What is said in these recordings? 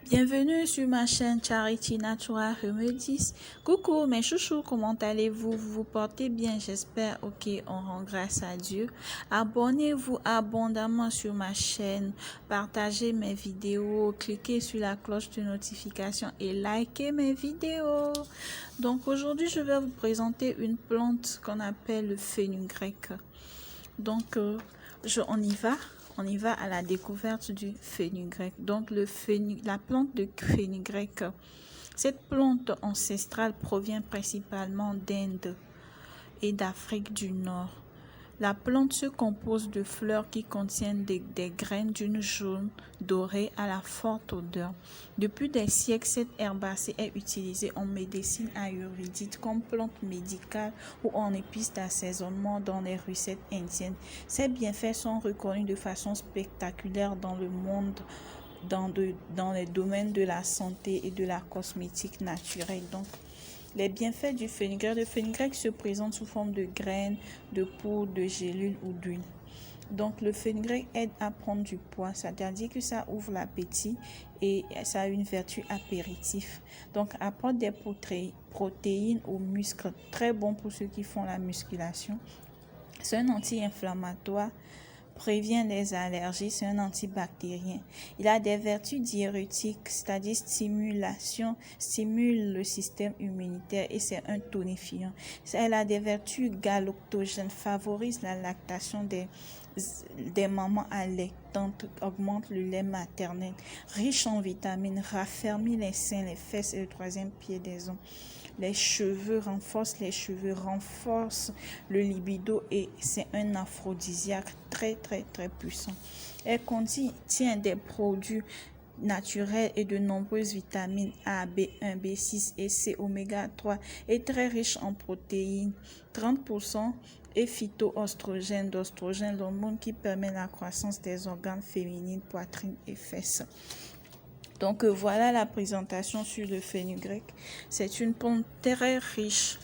Bienvenue sur ma chaîne Charity Natural Remedies. Coucou mes chouchous, comment allez-vous? Vous vous portez bien, j'espère. Ok, on rend grâce à Dieu. Abonnez-vous abondamment sur ma chaîne, partagez mes vidéos, cliquez sur la cloche de notification et likez mes vidéos. Donc aujourd'hui, je vais vous présenter une plante qu'on appelle le fenugrec. Donc on y va. On y va à la découverte du fenugrec. Donc, la plante de fenugrec, cette plante ancestrale provient principalement d'Inde et d'Afrique du Nord. La plante se compose de fleurs qui contiennent des graines d'une jaune dorée à la forte odeur. Depuis des siècles, cette herbacée est utilisée en médecine ayurvédique comme plante médicale ou en épice d'assaisonnement dans les recettes indiennes. Ses bienfaits sont reconnus de façon spectaculaire dans le monde, dans les domaines de la santé et de la cosmétique naturelle. Donc, les bienfaits du fenugrec. Le fenugrec se présente sous forme de graines, de poudre, de gélules ou d'huile. Donc, le fenugrec aide à prendre du poids, c'est-à-dire que ça ouvre l'appétit et ça a une vertu apéritif. Donc, apporte des protéines aux muscles, très bon pour ceux qui font la musculation. C'est un anti-inflammatoire, prévient les allergies, c'est un antibactérien. Il a des vertus diurétiques, c'est-à-dire stimule le système immunitaire et c'est un tonifiant. Elle a des vertus galactogènes, favorise la lactation des mamans allaitantes, augmente le lait maternel, riche en vitamines, raffermit les seins, les fesses et le troisième pied des hommes. Les cheveux, renforce le libido et c'est un aphrodisiaque très puissant. Elle contient des produits naturels et de nombreuses vitamines A, B1, B6 et C, oméga 3 et très riche en protéines. 30% et phytoestrogène, d'ostrogène, l'hormone qui permet la croissance des organes féminins, poitrine et fesses. Donc voilà la présentation sur le fenugrec. C'est une plante très riche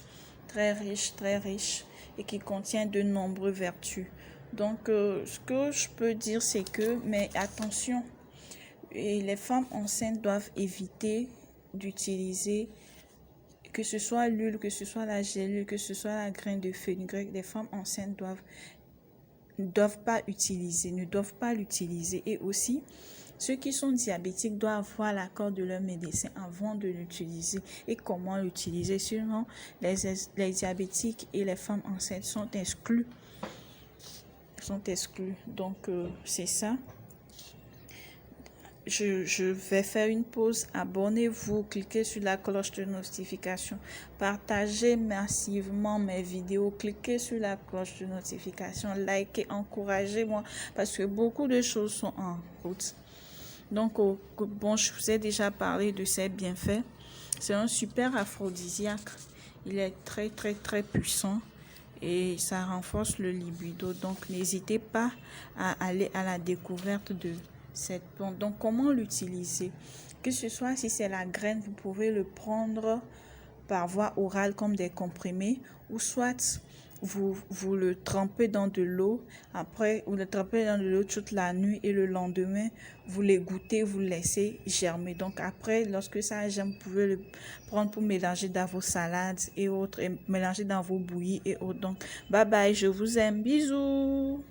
et qui contient de nombreuses vertus. Donc ce que je peux dire c'est que, mais attention, les femmes enceintes doivent éviter d'utiliser, que ce soit l'huile, que ce soit la gélule, que ce soit la graine de fenugrec. Les femmes enceintes ne doivent pas l'utiliser et aussi ceux qui sont diabétiques doivent avoir l'accord de leur médecin avant de l'utiliser et comment l'utiliser. Sinon, les diabétiques et les femmes enceintes sont exclus. Donc, c'est ça. Je vais faire une pause. Abonnez-vous, cliquez sur la cloche de notification, partagez massivement mes vidéos, cliquez sur la cloche de notification, likez, encouragez-moi parce que beaucoup de choses sont en route. Donc, bon, je vous ai déjà parlé de ses bienfaits. C'est un super aphrodisiaque. Il est très puissant et ça renforce le libido. Donc, n'hésitez pas à aller à la découverte de cette plante. Donc, comment l'utiliser? Que ce soit si c'est la graine, vous pouvez le prendre par voie orale comme des comprimés ou soit vous le trempez dans de l'eau, après vous le trempez dans de l'eau toute la nuit et le lendemain vous l'égouttez, vous le laissez germer. Donc après, lorsque ça germe, vous pouvez le prendre pour mélanger dans vos salades et autres, et mélanger dans vos bouillies et autres. Donc bye bye, je vous aime, bisous.